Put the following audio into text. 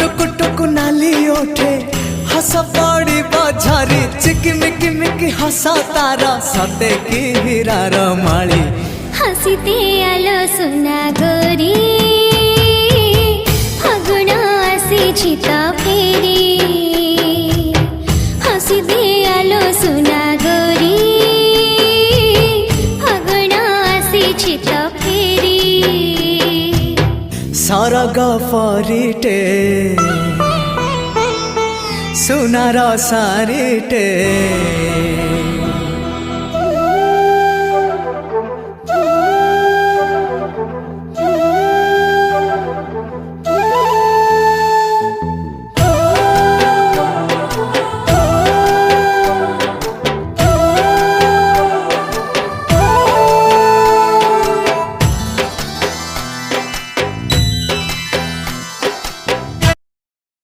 टुक टुक नाली ओठे हस पड़ी बझारी चिकिमिकी मिकी हसा तारा सते की हीरार माली हसीते आलो सुना गोरी फागुण आसी तो फेरी हसीते आलो सुना गोरी फागुण आसी तो फेरी सरग परिटे सुनार सारिटे